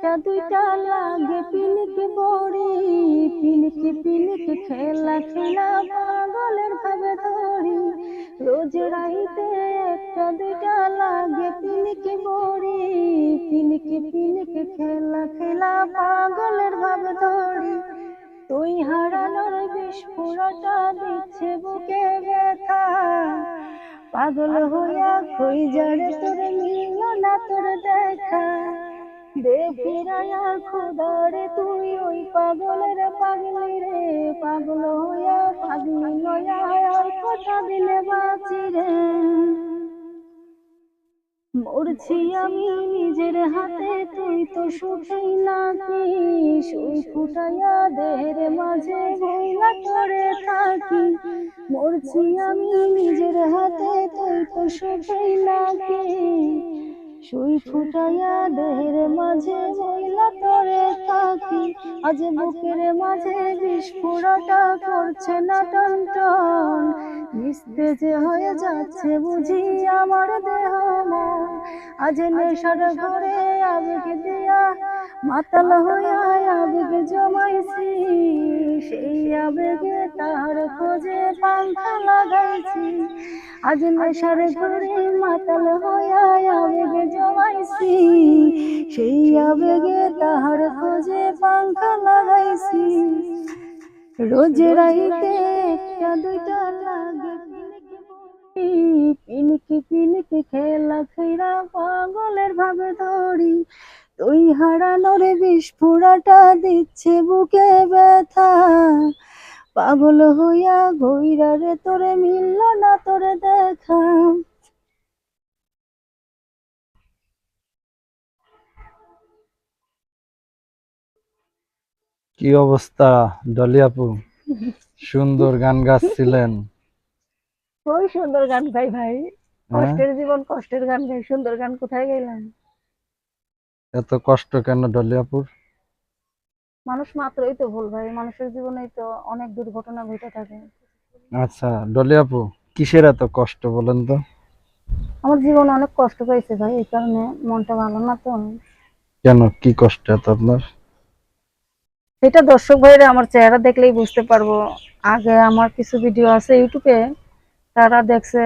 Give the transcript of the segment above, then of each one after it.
একটা দুইটা লাগে পিনিক বড়ি, পিনিক খেলা খেলা পাগলের ভাবে ধরি। রোজ রাইতে একটা দুইটা লাগে পিনিক বড়ি, পিনিক খেলা খেলা পাগলের ভাবে ধরি। তুই হারানোর বিস্ফোরণটা দিচ্ছে বুকে ব্যথা, পাগল হইয়া কই যারে তোর মিলল না তোর দেখা। দে ফিরাইয়া খোদারে তুই ওই পাগলের পাগলি রে, পাগল হইয়া পাগলি লইয়া আর কথা দিলে বাঁচি রে। মরছি আমি নিজের হাতে, তুই তো সুখেই নাকি, সুই ফুটাইয়া দেহের মাঝে বইলা করে থাকি। মরছি আমি নিজের হাতে, তুই তো সুখেই নাকি, সুই ফুটাইয়া দেহের মাঝে বইলা করে থাকি। আজ বুকের মাঝে বিস্ফোরণটা করছে না টন টন, নিস্তেজ হয়ে যাচ্ছে বুঝি আমার দেহ মন। আজ নেশার ঘরে আবেগ দিয়া মাতাল হইয়া আবেগ জমাইছি, সেই আবেগে তার খোঁজে পাংখা লাগাইছি। আজ নেশার ঘরে মাতাল হইয়া আবেগ জমাইছি, সেই আবেগে তাহার খোঁজে পাংখা লাগাইছি। রোজ রাইতে একটা দুইটা লাগে পিনিক খেলা খেলা পাগলের ভাবে ধরি। তুই হারানোর বিস্ফোরণটা দিচ্ছে বুকে ব্যথা, পাগল হইয়া গইরা রে তোরে মিলল না তোর দেখা। কি অবস্থা ডলি আপু, সুন্দর গান গাচ্ছিলেন। ওই সুন্দর গান গাই ভাই, হ্যাঁ, কষ্টের জীবন কষ্টের গান গাই, সুন্দর গান কোথায় গাইলাম। এত কষ্ট কেন ডলি আপুর? মানুষ মাত্রই তো ভুল ভাই, মানুষের জীবনেই তো অনেক দুর্ঘটনা ঘটে থাকে। আচ্ছা ডলি আপু, কিসের এত কষ্ট বলেন তো? আমার জীবনে অনেক কষ্ট পাইছে ভাই, এই কারণে মনটা ভালো না তো। কেন, কি কষ্ট এত আপনার? সেটা দর্শক ভাইরা আমার চেহারা দেখলেই বুঝতে পারবো। আগে আমার কিছু ভিডিও আছে ইউটিউবে, তারা দেখছে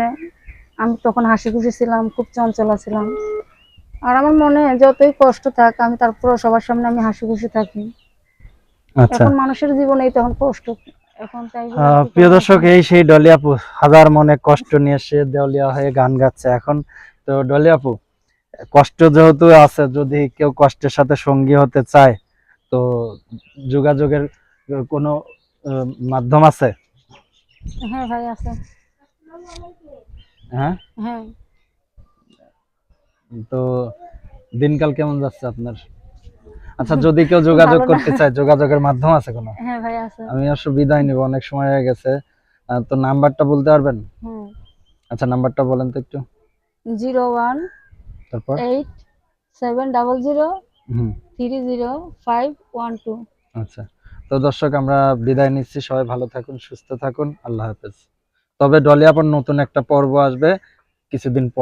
আমি তখন হাসি খুশি ছিলাম, খুব চঞ্চলা ছিলাম। আর আমার মনে যতই কষ্ট থাক, আমি তারপর সবার সামনে আমি হাসি খুশি থাকি। আচ্ছা, এখন মানুষের জীবনেই তখন কষ্ট, এখন তাই বলে কি প্রিয় করা দর্শক, যায়। এই সেই ডলি আপু, হাজার মনে কষ্ট নিয়ে সে দেওলিয়া হয়ে গান গাচ্ছে এখন। তো ডলি আপু, কষ্ট যেহেতু আছে, যদি কেউ কষ্টের সাথে সঙ্গী হতে চায়, তো যোগাযোগের কোনো মাধ্যম আছে? হ্যাঁ ভাই আছে। হ্যাঁ, হ্যাঁ। তো দিনকাল কেমন যাচ্ছে আপনার? আচ্ছা, যদি কেউ যোগাযোগ ভালো না। করতে চায়, যোগাযোগের মাধ্যম আছে কোনো? হ্যাঁ ভাই আছে। আমি আসলে বিদায় নিব, অনেক সময় হয়ে গেছে। তো নাম্বারটা বলতে পারবেন? হুম। আচ্ছা, নাম্বারটা বলেন তো একটু। 01 তারপর? 8 700 হুম। 30512। আচ্ছা, তো দর্শক, আমরা বিদায় নিচ্ছি। সবাই ভালো থাকুন, সুস্থ থাকুন, আল্লাহ হাফেজ। তবে ডলি আপার নতুন একটা পর্ব আসবে কিছুদিন পর।